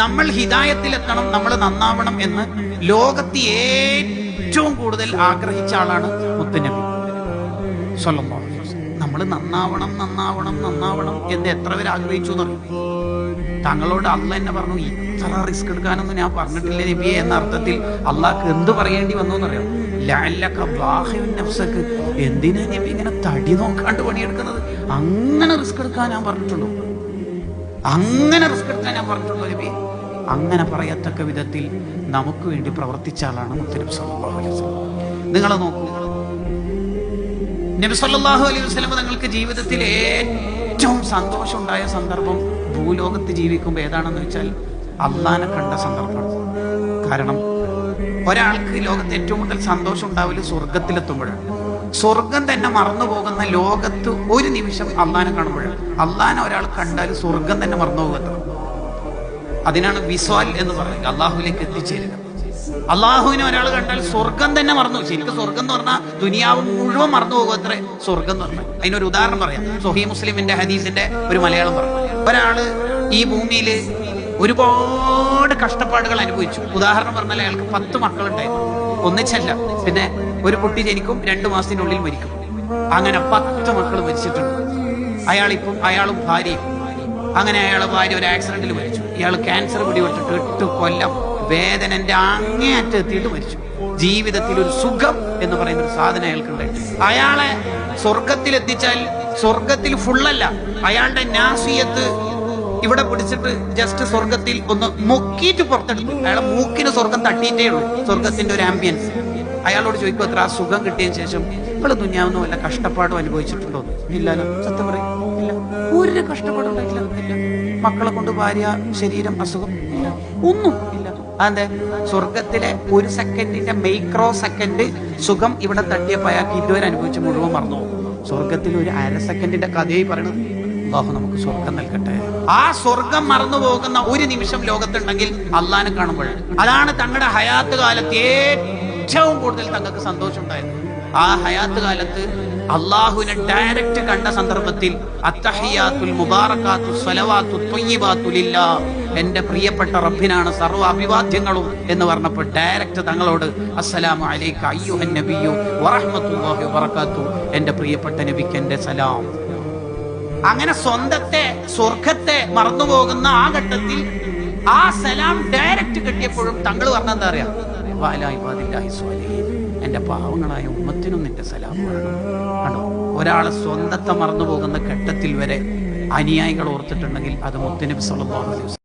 നമ്മൾ ഹിദായത്തിലെത്തണം, നമ്മൾ നന്നാവണം എന്ന് ലോകത്ത് ഏറ്റവും കൂടുതൽ ആഗ്രഹിച്ച ആളാണ് മുത്തുനബി സ്വല്ലല്ലാഹു അലൈഹി വസല്ലം. നമ്മൾ നന്നാവണം നന്നാവണം നന്നാവണം എന്ന് എത്ര പേര് ആഗ്രഹിച്ചു എന്നറിയും. താങ്കളോട് അള്ളാഹ് എന്നെ പറഞ്ഞു, ഇത്ര റിസ്ക് എടുക്കാനൊന്നും ഞാൻ പറഞ്ഞിട്ടില്ല നബിയെ എന്ന അർത്ഥത്തിൽ അള്ളാഹ്ക്ക് എന്ത് പറയേണ്ടി വന്നു എന്നറിയാം. ലഅല്ലക ബാഖിഉൻ നഫ്സക, എന്തിനാ നബി ഇങ്ങനെ തടി നോക്കാണ്ട് പണിയെടുക്കുന്നത്? അങ്ങനെ റിസ്ക് എടുക്കാൻ ഞാൻ പറഞ്ഞിട്ടുണ്ടോ? അങ്ങനെ റിസ്ക് എടുക്കാൻ ഞാൻ പറഞ്ഞിട്ടുണ്ടോ നബി? അങ്ങനെ പറയത്തക്ക വിധത്തിൽ നമുക്ക് വേണ്ടി പ്രവർത്തിച്ച ആളാണ് മുത്തുനബി സല്ലല്ലാഹു അലൈഹി വസല്ലം. നിങ്ങൾ നോക്കൂ, നബി സല്ലല്ലാഹു അലൈഹി വസല്ലം തങ്ങൾക്ക് ജീവിതത്തിൽ ഏറ്റവും സന്തോഷം ഉണ്ടായ സന്ദർഭം ഭൂലോകത്ത് ജീവിക്കുമ്പോൾ ഏതാണെന്ന് വെച്ചാൽ അള്ളാനെ കണ്ട സന്ദർഭമാണ്. കാരണം ഒരാൾക്ക് ലോകത്ത് ഏറ്റവും കൂടുതൽ സന്തോഷം ഉണ്ടാവില്ല സ്വർഗത്തിലെത്തുമ്പോഴാണ്. സ്വർഗം തന്നെ മറന്നു പോകുന്ന ലോകത്ത് ഒരു നിമിഷം അള്ളാനെ കാണുമ്പോഴാണ്. അള്ളാനെ ഒരാൾ കണ്ടാൽ സ്വർഗം തന്നെ മറന്നു പോകുന്നത്. അതിനാണ് വിസ്വാൽ എന്ന് പറയുന്നത്, അള്ളാഹുവിലേക്ക് എത്തിച്ചേരുക. അള്ളാഹുവിനെ ഒരാൾ കണ്ടാൽ സ്വർഗം തന്നെ മറന്നു. ശരിക്കും സ്വർഗം എന്ന് പറഞ്ഞാൽ ദുനിയാവ് മുഴുവൻ മറന്നു പോകും അത്രേ സ്വർഗം എന്ന് പറഞ്ഞാൽ. അതിനൊരു ഉദാഹരണം പറയാം. സ്വഹീഹ് മുസ്ലിമിന്റെ ഹദീസിന്റെ ഒരു മലയാളം പറഞ്ഞു. ഒരാള് ഈ ഭൂമിയിൽ ഒരുപാട് കഷ്ടപ്പാടുകൾ അനുഭവിച്ചു. ഉദാഹരണം പറഞ്ഞാൽ അയാൾക്ക് 10 മക്കളുണ്ടായിരുന്നു, ഒന്നിച്ചല്ല. പിന്നെ ഒരു കുട്ടി ജനിക്കും, 2 മാസത്തിനുള്ളിൽ മരിക്കും. അങ്ങനെ 10 മക്കൾ മരിച്ചിട്ടുണ്ട്. അയാളും ഭാര്യയും. അങ്ങനെ അയാളെ ഭാര്യ ഒരു ആക്സിഡന്റിൽ മരിച്ചു. ഇയാൾ ക്യാൻസർ പിടിപെട്ടിട്ട് 8 കൊല്ലം വേദനന്റെ അങ്ങേയറ്റം എത്തിയിട്ട് മരിച്ചു. ജീവിതത്തിൽ ഒരു സുഖം എന്ന് പറയുന്ന ഒരു സാധനം അയാൾക്കുണ്ടായിട്ട് അയാളെ സ്വർഗത്തിൽ എത്തിച്ചാൽ സ്വർഗത്തിൽ ഫുള്ളല്ല, അയാളുടെ നാസിയത്ത് ഇവിടെ പിടിച്ചിട്ട് ജസ്റ്റ് സ്വർഗത്തിൽ ഒന്ന് മുക്കിയിട്ട് പുറത്തെടുത്തു. അയാളെ മൂക്കിന് സ്വർഗം തട്ടിയിട്ടേ ഉള്ളൂ, സ്വർഗത്തിന്റെ ഒരു ആംബിയൻസ്. അയാളോട് ചോദിക്കും, അത്ര ആ സുഖം കിട്ടിയതിന് ശേഷം നിങ്ങൾ ദുനിയാവൊന്നും വല്ല കഷ്ടപ്പാടും അനുഭവിച്ചിട്ടുണ്ടോ? ഇല്ലല്ലോ. സത്യം പറയും, ഇല്ല, ഒരു കഷ്ടപ്പാടും ഉണ്ടായിട്ടില്ല. ഇല്ല. മക്കളെ കൊണ്ട് ഭാര്യ, ശരീരം, അസുഖം, ഇല്ല, ഒന്നും ഇല്ല. അതെ, സ്വർഗത്തിലെ 1 സെക്കൻഡിന്റെ മൈക്രോ സെക്കൻഡ് സുഖം ഇവിടെ തട്ടിയപ്പോൾ അയാൾക്ക് ഇതുവരെ അനുഭവിച്ച് മുഴുവൻ മറന്നു പോകും. സ്വർഗത്തിൽ ഒരു 1/2 സെക്കൻഡിന്റെ കഥയായി പറയണത്. അല്ലാഹു നമുക്ക് സ്വർഗം നൽകട്ടെ. ആ സ്വർഗം മറന്നു പോകുന്ന ഒരു നിമിഷം ലോകത്തുണ്ടെങ്കിൽ അള്ളാനെ കാണുമ്പോഴാണ്. അതാണ് തങ്ങളുടെ ഹയാത്ത് കാലത്ത് ഏറ്റവും കൂടുതൽ തങ്ങൾക്ക് സന്തോഷം ഉണ്ടായത്. ആ ഹയാത്ത് കാലത്ത് അള്ളാഹുവിനെ ഡയറക്റ്റ് കണ്ട സന്ദർഭത്തിൽ അത്തഹിയാത്തുൽ മുബാറകാത്തു സ്വലവാത്തു ത്വയ്യിബാത്തു ലില്ലാഹ്, എന്റെ പ്രിയപ്പെട്ട റബ്ബിനാണ് സർവ്വ അഭിവാദ്യങ്ങളും എന്ന് പറഞ്ഞപ്പോൾ ഡയറക്റ്റ് തങ്ങളോട് അസ്സലാമു അലൈക അയ്യുഹൻ നബിയ്യു വറഹ്മത്തുള്ളാഹി വബറകാതുഹു, എന്റെ പ്രിയപ്പെട്ട നബിക്ക് എന്റെ സലാം. അങ്ങനെ സ്വന്തത്തെ സ്വർഗത്തെ മറന്നുപോകുന്ന ആ ഘട്ടത്തിൽ ആ സലാം ഡയറക്റ്റ് കിട്ടിയപ്പോഴും തങ്ങൾ പറഞ്ഞെന്താ അറിയാം, എന്റെ പാവങ്ങളായ ഉമ്മത്തിനും നിന്റെ സലാം വേണം. ആണോ? ഒരാളെ സ്വന്തത്തെ മറന്നു പോകുന്ന ഘട്ടത്തിൽ വരെ അനുയായികൾ ഓർത്തിട്ടുണ്ടെങ്കിൽ അത് മുത്തുനബി സല്ലല്ലാഹു അലൈഹി വസല്ലം